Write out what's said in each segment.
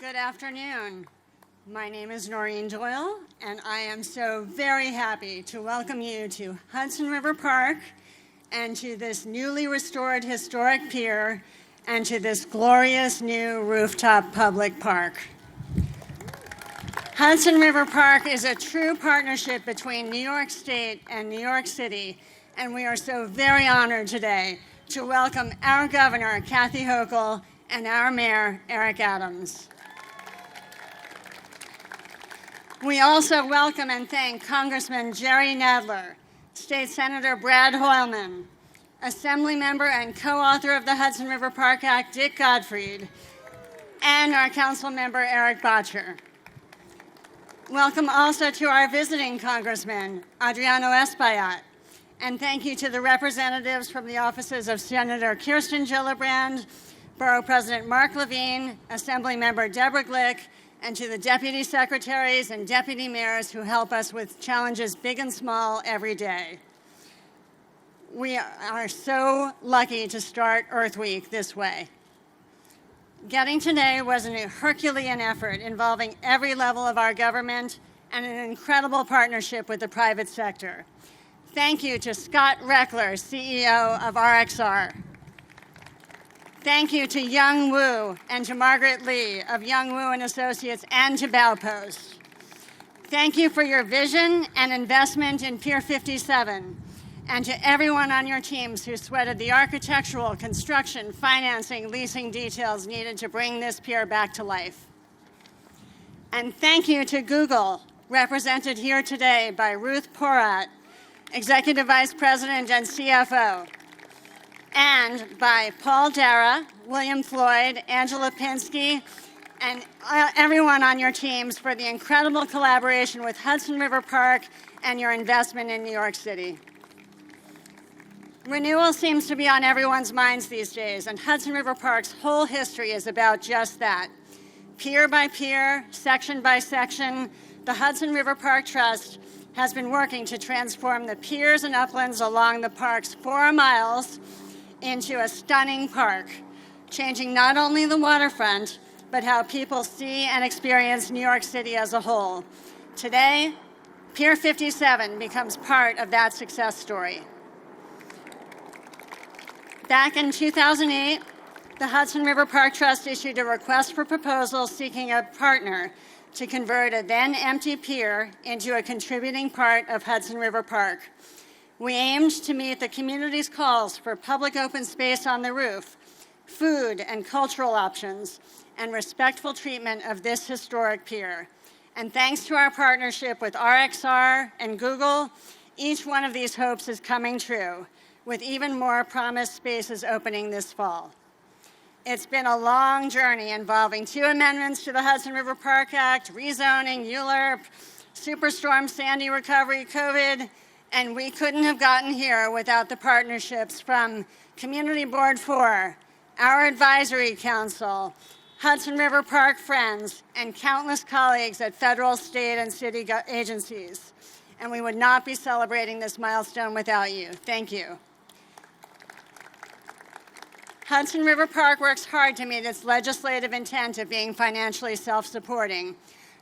Good afternoon. My name is Noreen Doyle, and I am so very happy to welcome you to Hudson River Park and to this newly restored historic pier and to this glorious new rooftop public park. Hudson River Park is a true partnership between New York State and New York City, and we are so very honored today to welcome our Governor, Kathy Hochul, and our Mayor, Eric Adams. We also welcome and thank Congressman Jerry Nadler, State Senator Brad Hoylman, Assembly Member and co-author of the Hudson River Park Act, Dick Gottfried, and our Council Member, Eric Bottcher. Welcome also to our visiting Congressman, Adriano Espaillat, and thank you to the representatives from the offices of Senator Kirsten Gillibrand, Borough President Mark Levine, Assembly Member Deborah Glick, and to the deputy secretaries and deputy mayors who help us with challenges big and small every day. We are so lucky to start Earth Week this way. Getting today was an Herculean effort involving every level of our government and an incredible partnership with the private sector. Thank you to Scott Rechler, CEO of RXR. Thank you to Young Woo and to Margaret Lee of Young Woo and Associates and to Baupost. Thank you for your vision and investment in Pier 57 and to everyone on your teams who sweated the architectural, construction, financing, leasing details needed to bring this pier back to life. And thank you to Google, represented here today by Ruth Porat, Executive Vice President and CFO. And by Paul Dara, William Floyd, Angela Pinsky, and everyone on your teams for the incredible collaboration with Hudson River Park and your investment in New York City. Renewal seems to be on everyone's minds these days, and Hudson River Park's whole history is about just that. Pier by pier, section by section, the Hudson River Park Trust has been working to transform the piers and uplands along the park's 4 miles into a stunning park, changing not only the waterfront, but how people see and experience New York City as a whole. Today, Pier 57 becomes part of that success story. Back in 2008, the Hudson River Park Trust issued a request for proposal seeking a partner to convert a then empty pier into a contributing part of Hudson River Park. We aimed to meet the community's calls for public open space on the roof, food and cultural options, and respectful treatment of this historic pier. And thanks to our partnership with RXR and Google, each one of these hopes is coming true, with even more promised spaces opening this fall. It's been a long journey involving 2 amendments to the Hudson River Park Act, rezoning, ULURP, Superstorm Sandy recovery, COVID, and we couldn't have gotten here without the partnerships from Community Board 4, our advisory council, Hudson River Park Friends, and countless colleagues at federal, state, and city agencies. And we would not be celebrating this milestone without you. Thank you. Hudson River Park works hard to meet its legislative intent of being financially self-supporting.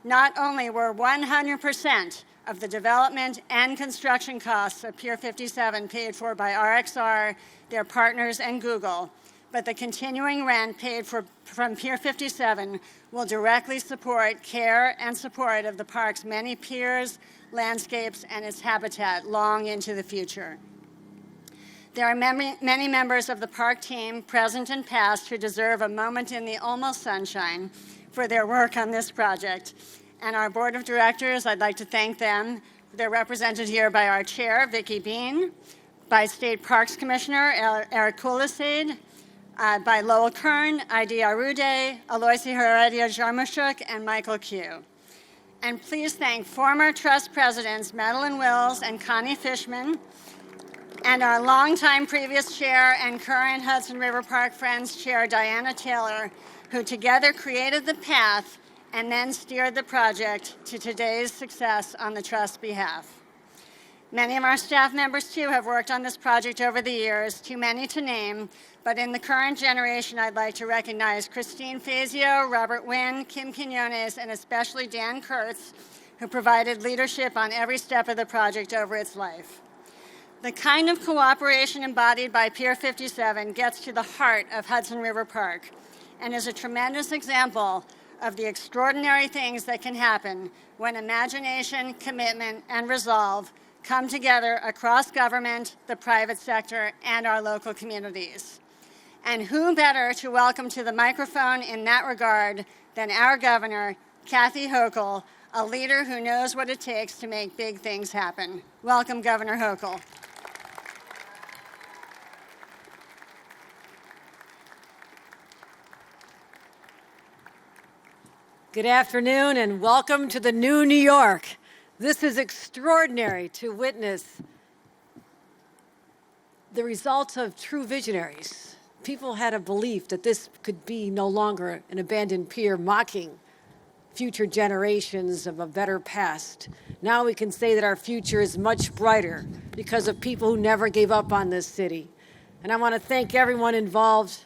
Not only were 100% of the development and construction costs of Pier 57 paid for by RXR, their partners, and Google, but the continuing rent paid from Pier 57 will directly support care and support of the park's many piers, landscapes, and its habitat long into the future. There are many members of the park team, present and past, who deserve a moment in the almost sunshine for their work on this project. And our board of directors, I'd like to thank them. They're represented here by our chair, Vicki Bean, by State Parks Commissioner Eric Kulisade, by Lowell Kern, Idi Arude, Aloysi Heredia Jarmushuk, and Michael Q. And please thank former trust presidents Madeline Wills and Connie Fishman, and our longtime previous chair and current Hudson River Park Friends chair, Diana Taylor, who together created the path and then steered the project to today's success on the Trust's behalf. Many of our staff members, too, have worked on this project over the years, too many to name, but in the current generation, I'd like to recognize Christine Fazio, Robert Wynn, Kim Quinones, and especially Dan Kurtz, who provided leadership on every step of the project over its life. The kind of cooperation embodied by Pier 57 gets to the heart of Hudson River Park and is a tremendous example of the extraordinary things that can happen when imagination, commitment, and resolve come together across government, the private sector, and our local communities. And who better to welcome to the microphone in that regard than our governor, Kathy Hochul, a leader who knows what it takes to make big things happen. Welcome, Governor Hochul. Good afternoon and welcome to the new New York. This is extraordinary to witness the results of true visionaries. People had a belief that this could be no longer an abandoned pier mocking future generations of a better past. Now we can say that our future is much brighter because of people who never gave up on this city. And I want to thank everyone involved.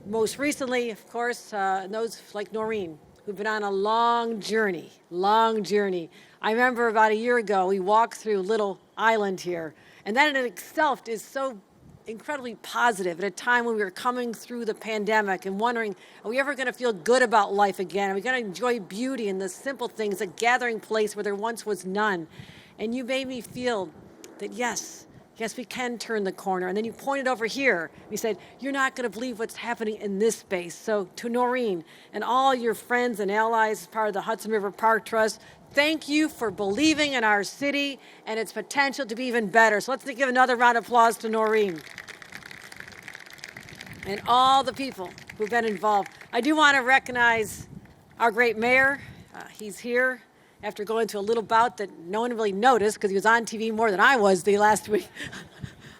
Most recently, of course, those like Noreen, who've been on a long journey. I remember about a year ago, we walked through Little Island here, and that in itself is so incredibly positive at a time when we were coming through the pandemic and wondering, are we ever going to feel good about life again? Are we going to enjoy beauty and the simple things, a gathering place where there once was none? And you made me feel that yes, we can turn the corner. And then you pointed over here. You said, you're not going to believe what's happening in this space. So to Noreen and all your friends and allies as part of the Hudson River Park Trust, thank you for believing in our city and its potential to be even better. So let's give another round of applause to Noreen and all the people who've been involved. I do want to recognize our great mayor. He's here after going through a little bout that no one really noticed because he was on TV more than I was the last week.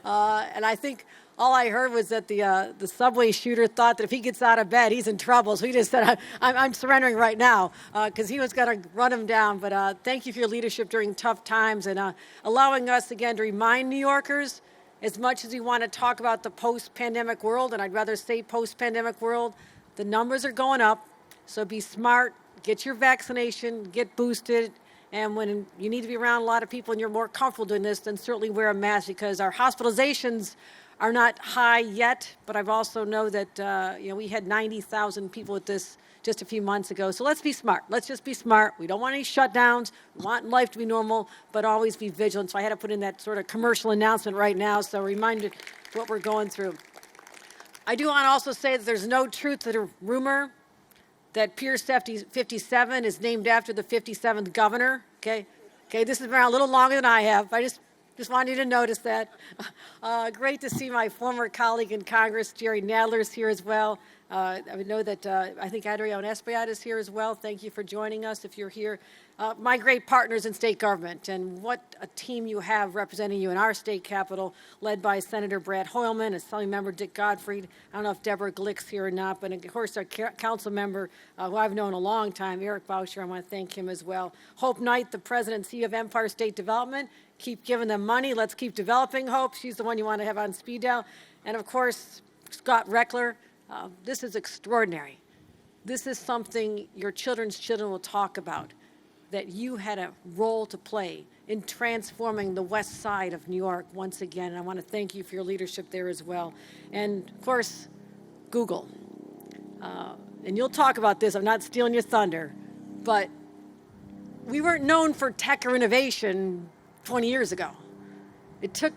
And I think all I heard was that the subway shooter thought that if he gets out of bed, he's in trouble. So he just said, I'm surrendering right now because he was going to run him down. But thank you for your leadership during tough times and allowing us again to remind New Yorkers, as much as we want to talk about the post-pandemic world, and I'd rather say post-pandemic world, the numbers are going up. So be smart. Get your vaccination, get boosted, and when you need to be around a lot of people and you're more comfortable doing this, then certainly wear a mask because our hospitalizations are not high yet, but I've also know that we had 90,000 people with this just a few months ago. So let's be smart. Let's just be smart. We don't want any shutdowns. We want life to be normal, but always be vigilant. So I had to put in that sort of commercial announcement right now, so reminded what we're going through. I do want to also say that there's no truth to the rumor that Pier 57 is named after the 57th governor. Okay, this has been around a little longer than I have. I just wanted you to notice that. Great to see my former colleague in Congress, Jerry Nadler, is here as well. I know that I think Adriana Espaillat is here as well. Thank you for joining us if you're here. My great partners in state government, and what a team you have representing you in our state capitol, led by Senator Brad Hoylman, Assembly Member Dick Gottfried. I don't know if Deborah Glick's here or not, but of course our council member, who I've known a long time, Eric Boucher, I want to thank him as well. Hope Knight, the President and CEO of Empire State Development. Keep giving them money. Let's keep developing Hope. She's the one you want to have on speed dial. And of course, Scott Rechler. This is extraordinary. This is something your children's children will talk about, that you had a role to play in transforming the west side of New York once again. And I want to thank you for your leadership there as well. And of course, Google. And you'll talk about this. I'm not stealing your thunder, but we weren't known for tech or innovation 20 years ago. It took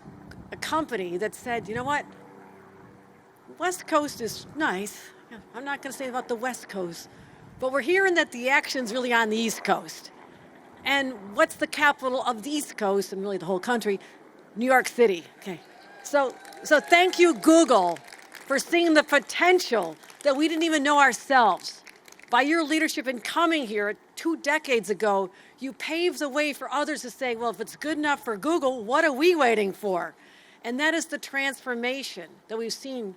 a company that said, you know what? West Coast is nice. I'm not going to say about the West Coast, but we're hearing that the action's really on the East Coast. And what's the capital of the East Coast and really the whole country? New York City. Okay. So thank you, Google, for seeing the potential that we didn't even know ourselves. By your leadership in coming here 2 decades ago, you paved the way for others to say, well, if it's good enough for Google, what are we waiting for? And that is the transformation that we've seen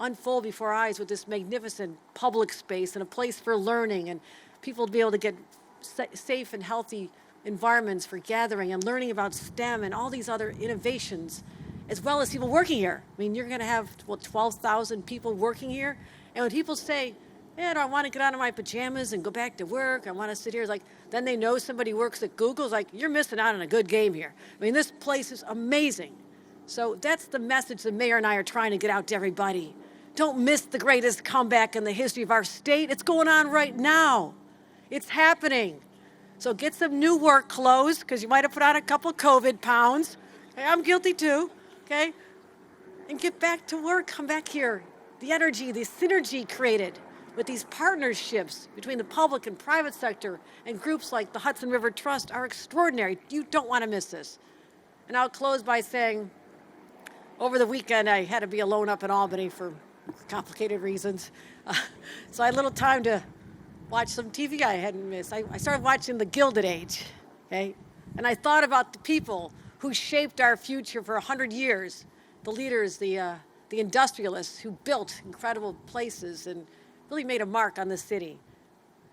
unfold before our eyes with this magnificent public space and a place for learning and people to be able to get safe and healthy environments for gathering and learning about STEM and all these other innovations, as well as people working here. I mean, you're going to have, 12,000 people working here. And when people say, yeah, I want to get out of my pajamas and go back to work, I want to sit here, it's like, then they know somebody works at Google. It's like, you're missing out on a good game here. I mean, this place is amazing. So that's the message the mayor and I are trying to get out to everybody. Don't miss the greatest comeback in the history of our state. It's going on right now. It's happening. So get some new work clothes, because you might have put on a couple of COVID pounds. Hey, I'm guilty too, okay? And get back to work, come back here. The energy, the synergy created with these partnerships between the public and private sector and groups like the Hudson River Trust are extraordinary. You don't want to miss this. And I'll close by saying, over the weekend, I had to be alone up in Albany for complicated reasons. So I had little time to watch some TV I hadn't missed. I started watching The Gilded Age, okay? And I thought about the people who shaped our future for 100 years, the leaders, the industrialists who built incredible places and really made a mark on the city.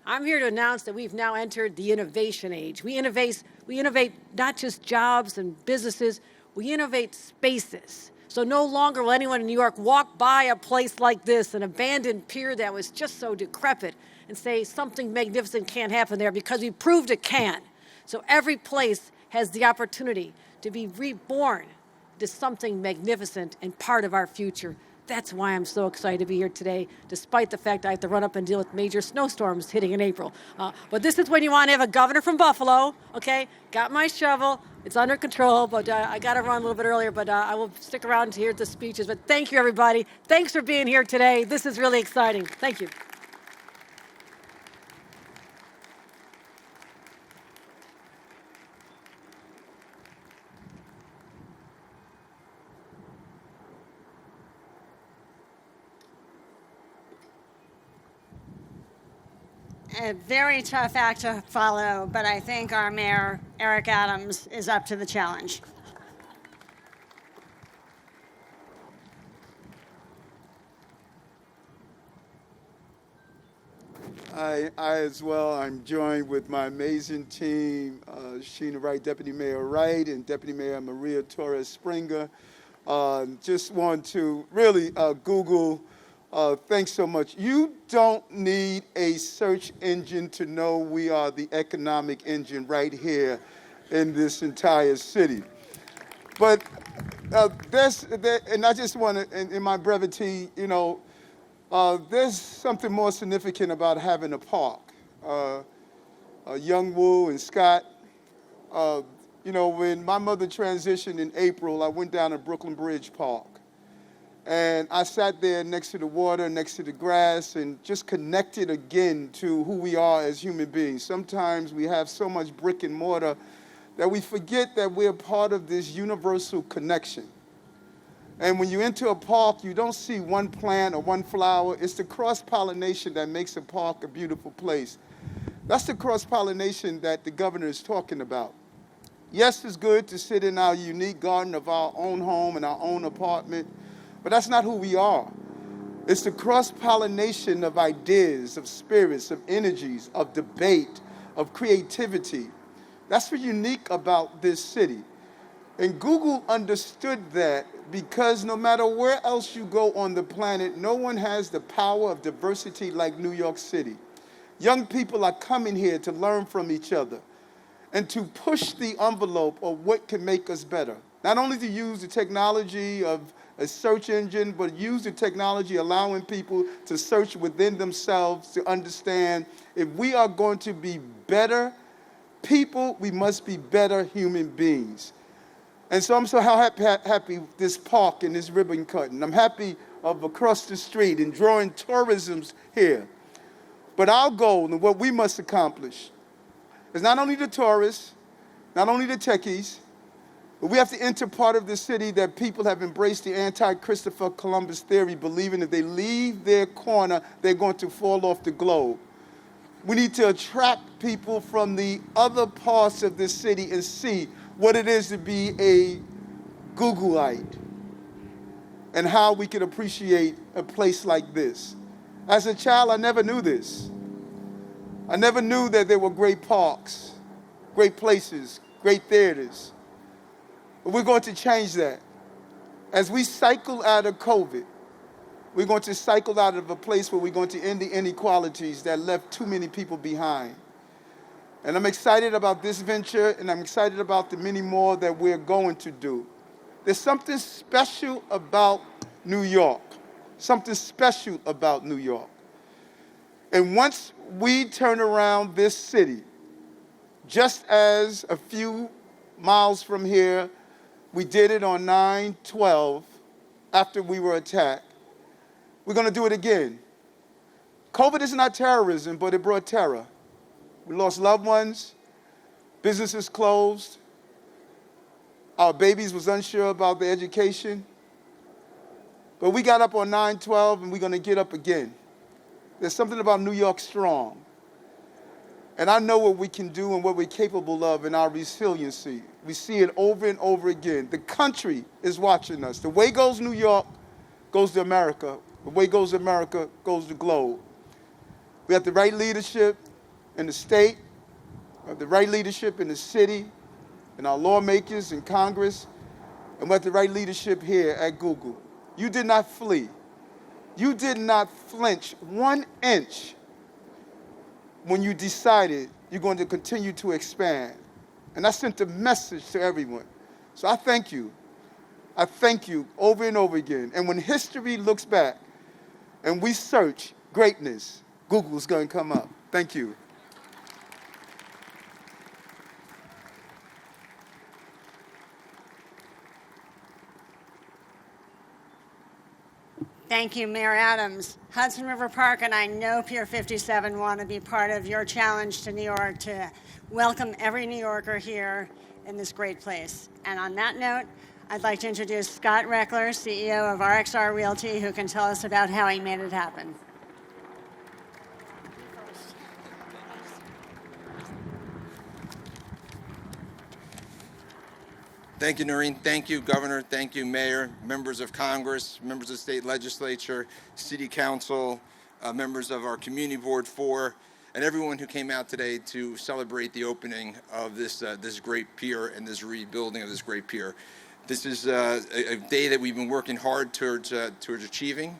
I'm here to announce that we've now entered the innovation age. We innovate not just jobs and businesses, we innovate spaces. So no longer will anyone in New York walk by a place like this, an abandoned pier that was just so decrepit, and say something magnificent can't happen there, because we proved it can. So every place has the opportunity to be reborn to something magnificent and part of our future. That's why I'm so excited to be here today, despite the fact I have to run up and deal with major snowstorms hitting in April. But this is when you want to have a governor from Buffalo, okay? Got my shovel. It's under control, but I got to run a little bit earlier, but I will stick around to hear the speeches. But thank you, everybody. Thanks for being here today. This is really exciting. Thank you. A very tough act to follow, but I think our mayor, Eric Adams, is up to the challenge. I as well, I'm joined with my amazing team, Sheena Wright, Deputy Mayor Wright, and Deputy Mayor Maria Torres Springer. Just want to really, Google, thanks so much. You don't need a search engine to know we are the economic engine right here in this entire city. But and I just want to, in my brevity, there's something more significant about having a park. Young Woo and Scott, when my mother transitioned in April, I went down to Brooklyn Bridge Park. And I sat there next to the water, next to the grass, and just connected again to who we are as human beings. Sometimes we have so much brick and mortar that we forget that we're part of this universal connection. And when you enter a park, you don't see one plant or one flower. It's the cross-pollination that makes a park a beautiful place. That's the cross-pollination that the governor is talking about. Yes, it's good to sit in our unique garden of our own home and our own apartment, but that's not who we are. It's the cross-pollination of ideas, of spirits, of energies, of debate, of creativity. That's what's unique about this city. And Google understood that, because no matter where else you go on the planet, no one has the power of diversity like New York City. Young people are coming here to learn from each other and to push the envelope of what can make us better. Not only to use the technology of a search engine, but use the technology allowing people to search within themselves to understand if we are going to be better people, we must be better human beings. And so I'm so happy this park and this ribbon cutting. I'm happy of across the street and drawing tourism here. But our goal and what we must accomplish is not only the tourists, not only the techies, but we have to enter part of the city that people have embraced the anti-Christopher Columbus theory, believing if they leave their corner, they're going to fall off the globe. We need to attract people from the other parts of this city and see what it is to be a Googleite and how we can appreciate a place like this. As a child, I never knew this. I never knew that there were great parks. great places, great theaters. But we're going to change that. As we cycle out of COVID, we're going to cycle out of a place where we're going to end the inequalities that left too many people behind. And I'm excited about this venture, and I'm excited about the many more that we're going to do. There's something special about New York, something special about New York. And once we turn around this city, just as a few miles from here, we did it on 9/12 after we were attacked, we're going to do it again. COVID is not terrorism, but it brought terror. We lost loved ones, businesses closed, our babies was unsure about their education. But we got up on 9/12 and we're going to get up again. There's something about New York strong. And I know what we can do and what we're capable of in our resiliency. We see it over and over again. The country is watching us. The way goes New York, goes to America. The way goes America, goes the globe. We have the right leadership in the state, we have the right leadership in the city, and our lawmakers in Congress, and we have the right leadership here at Google. You did not flee. You did not flinch 1 inch when you decided you're going to continue to expand. And I sent a message to everyone. So I thank you. I thank you over and over again. And when history looks back and we search greatness, Google's going to come up. Thank you. Thank you, Mayor Adams. Hudson River Park and I know Pier 57 want to be part of your challenge to New York to welcome every New Yorker here in this great place. And on that note, I'd like to introduce Scott Rechler, CEO of RXR Realty, who can tell us about how he made it happen. Thank you, Noreen. Thank you, Governor. Thank you, Mayor, members of Congress, members of the state legislature, city council, members of our community board 4, and everyone who came out today to celebrate the opening of this great pier and this rebuilding of this great pier. This is a day that we've been working hard towards achieving.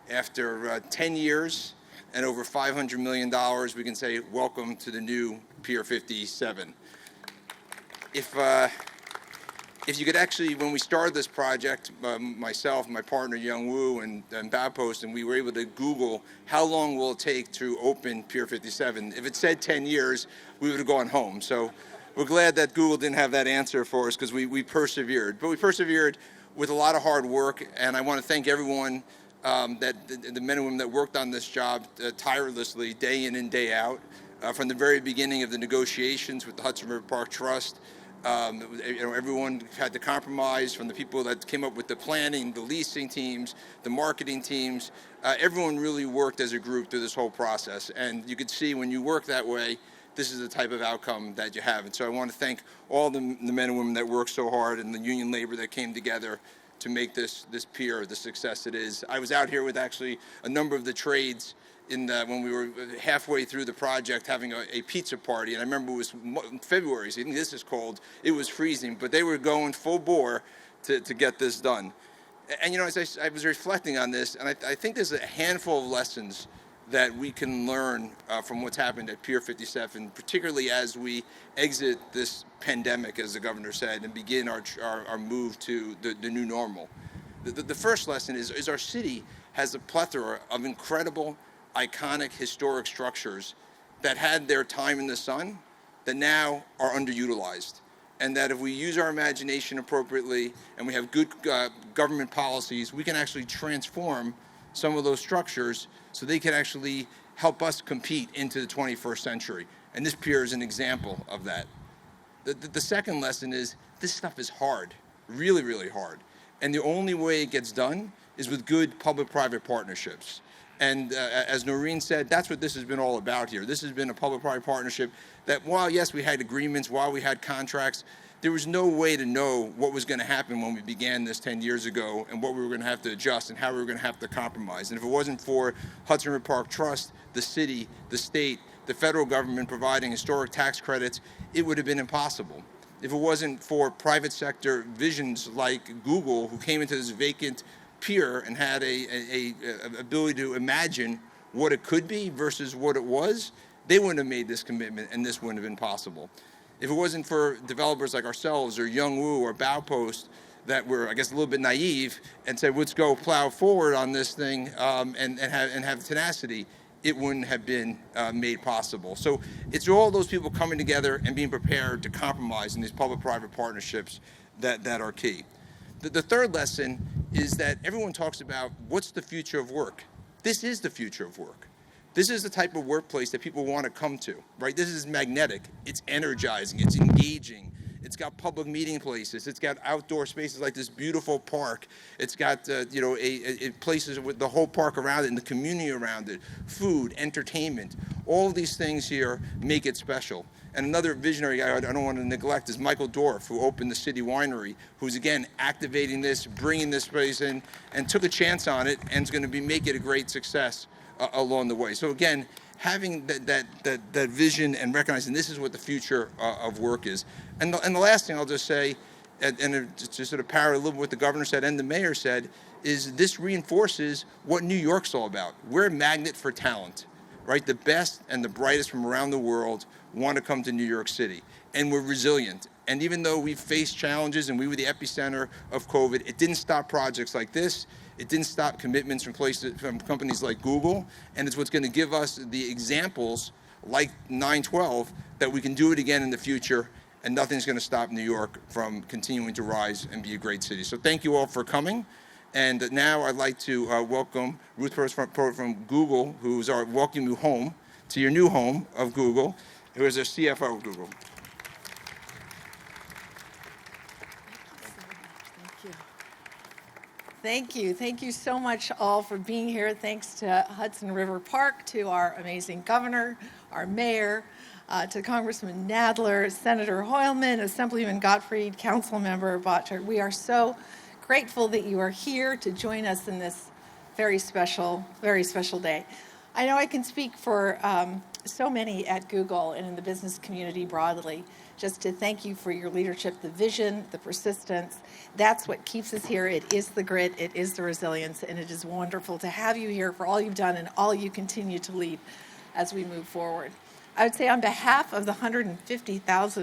After 10 years and over $500 million, we can say welcome to the new Pier 57. If you could actually, when we started this project, myself, my partner Young Woo, and Baupost, and we were able to Google how long will it take to open Pier 57. If it said 10 years, we would have gone home. So we're glad that Google didn't have that answer for us because we persevered. But we persevered with a lot of hard work, and I want to thank everyone, the men and women that worked on this job tirelessly, day in and day out, from the very beginning of the negotiations with the Hudson River Park Trust. Everyone had to compromise, from the people that came up with the planning, the leasing teams, the marketing teams. Everyone really worked as a group through this whole process. And you could see when you work that way, this is the type of outcome that you have. And so I want to thank all the men and women that worked so hard and the union labor that came together to make this pier the success it is. I was out here with actually a number of the trades when we were halfway through the project having a pizza party, and I remember it was February, so even this is cold, it was freezing, but they were going full bore to get this done. And as I was reflecting on this, and I think there's a handful of lessons that we can learn from what's happened at Pier 57, particularly as we exit this pandemic, as the governor said, and begin our move to the new normal. The first lesson is our city has a plethora of incredible, iconic historic structures that had their time in the sun that now are underutilized. And that if we use our imagination appropriately and we have good government policies, we can actually transform some of those structures so they can actually help us compete into the 21st century. And this pier is an example of that. The second lesson is this stuff is hard, really, really hard. And the only way it gets done is with good public-private partnerships. And as Noreen said, that's what this has been all about here. This has been a public-private partnership that while, yes, we had agreements, while we had contracts, there was no way to know what was going to happen when we began this 10 years ago and what we were going to have to adjust and how we were going to have to compromise. And if it wasn't for Hudson River Park Trust, the city, the state, the federal government providing historic tax credits, it would have been impossible. If it wasn't for private sector visions like Google, who came into this vacant pier and had a ability to imagine what it could be versus what it was, they wouldn't have made this commitment, and this wouldn't have been possible. If it wasn't for developers like ourselves or Young Woo or Baupost that were, I guess, a little bit naive and said, let's go plow forward on this thing and have tenacity, it wouldn't have been made possible. So it's all those people coming together and being prepared to compromise in these public-private partnerships that are key. The third lesson is that everyone talks about what's the future of work. This is the future of work. This is the type of workplace that people want to come to, right? This is magnetic, it's energizing, it's engaging, it's got public meeting places, it's got outdoor spaces like this beautiful park, it's got places with the whole park around it and the community around it, food, entertainment, all of these things here make it special. And another visionary guy I don't want to neglect is Michael Dorff, who opened the City Winery, who's again activating this, bringing this place in, and took a chance on it, and is going to make it a great success along the way. So again, having that vision and recognizing this is what the future of work is. And the last thing I'll just say, and to sort of parallel a little bit what the governor said and the mayor said, is this reinforces what New York's all about. We're a magnet for talent, right? The best and the brightest from around the world want to come to New York City, and we're resilient. And even though we've faced challenges and we were the epicenter of COVID, it didn't stop projects like this. It didn't stop commitments from companies like Google, and it's what's going to give us the examples like 9/12 that we can do it again in the future, and nothing's going to stop New York from continuing to rise and be a great city. So thank you all for coming. And now I'd like to welcome Ruth Porat from Google, who's welcoming you home to your new home of Google, who is our CFO of Google. Thank you. Thank you so much all for being here. Thanks to Hudson River Park, to our amazing governor, our mayor, to Congressman Nadler, Senator Hoylman, Assemblyman Gottfried, Councilmember Botchard. We are so grateful that you are here to join us in this very special day. I know I can speak for so many at Google and in the business community broadly, just to thank you for your leadership, the vision, the persistence. That's what keeps us here. It is the grit, it is the resilience, and it is wonderful to have you here for all you've done and all you continue to lead as we move forward. I would say on behalf of the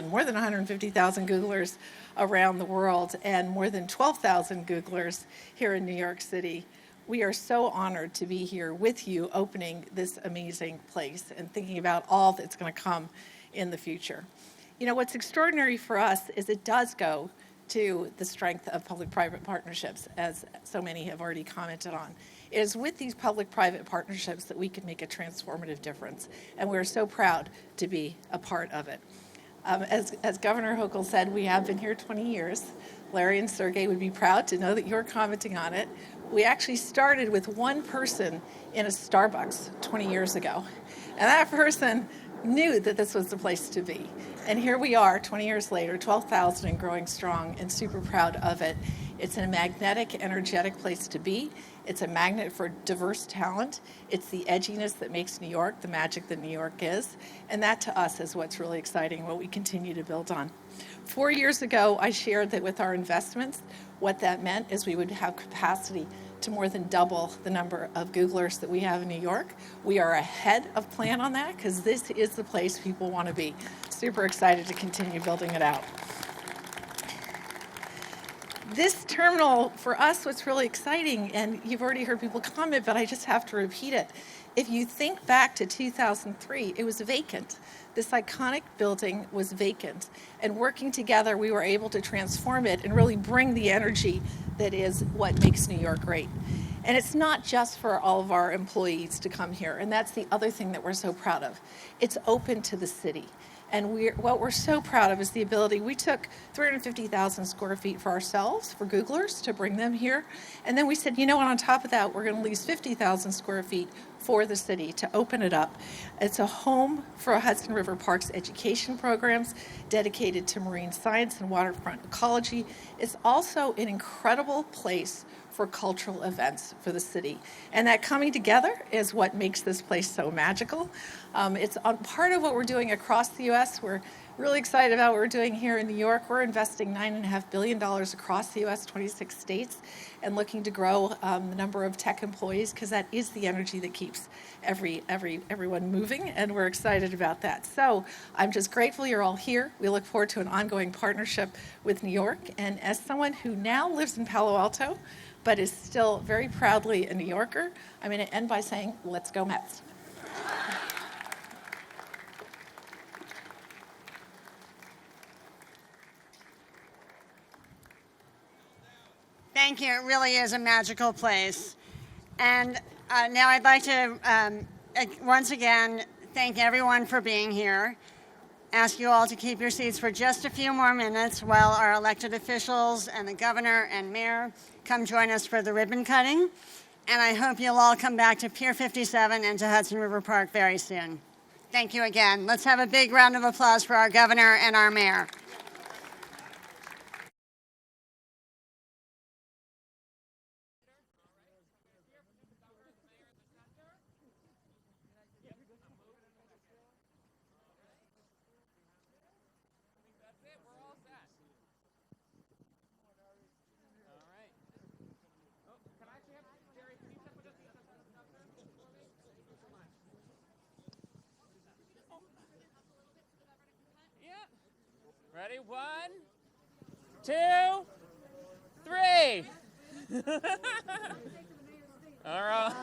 more than 150,000 Googlers around the world and more than 12,000 Googlers here in New York City, we are so honored to be here with you opening this amazing place and thinking about all that's going to come in the future. You know, what's extraordinary for us is it does go to the strength of public-private partnerships, as so many have already commented on. It is with these public-private partnerships that we can make a transformative difference, and we're so proud to be a part of it. As Governor Hochul said, we have been here 20 years. Larry and Sergey would be proud to know that you're commenting on it. We actually started with one person in a Starbucks 20 years ago, and that person knew that this was the place to be. And here we are 20 years later, 12,000 and growing strong, and super proud of it. It's a magnetic, energetic place to be. It's a magnet for diverse talent. It's the edginess that makes New York the magic that New York is. And that to us is what's really exciting, what we continue to build on. 4 years ago, I shared that with our investments, what that meant is we would have capacity to more than double the number of Googlers that we have in New York. We are ahead of plan on that because this is the place people want to be. Super excited to continue building it out. This terminal, for us, what's really exciting, and you've already heard people comment, but I just have to repeat it. If you think back to 2003, it was vacant. This iconic building was vacant. And working together, we were able to transform it and really bring the energy that is what makes New York great. And it's not just for all of our employees to come here, and that's the other thing that we're so proud of. It's open to the city. And what we're so proud of is the ability, we took 350,000 square feet for ourselves, for Googlers, to bring them here. And then we said, you know what, on top of that, we're going to lease 50,000 square feet for the city to open it up. It's a home for Hudson River Park's education programs dedicated to marine science and waterfront ecology. It's also an incredible place for cultural events for the city. And that coming together is what makes this place so magical. It's part of what we're doing across the U.S. We're really excited about what we're doing here in New York. We're investing $9.5 billion across the U.S., 26 states, and looking to grow the number of tech employees, because that is the energy that keeps everyone moving, and we're excited about that. So I'm just grateful you're all here. We look forward to an ongoing partnership with New York. And as someone who now lives in Palo Alto, but is still very proudly a New Yorker, I'm going to end by saying, let's go Mets. Thank you. It really is a magical place. And now I'd like to once again thank everyone for being here. Ask you all to keep your seats for just a few more minutes while our elected officials and the governor and mayor come join us for the ribbon cutting. And I hope you'll all come back to Pier 57 and to Hudson River Park very soon. Thank you again. Let's have a big round of applause for our governor and our mayor. Ready? 1, 2, 3. All right.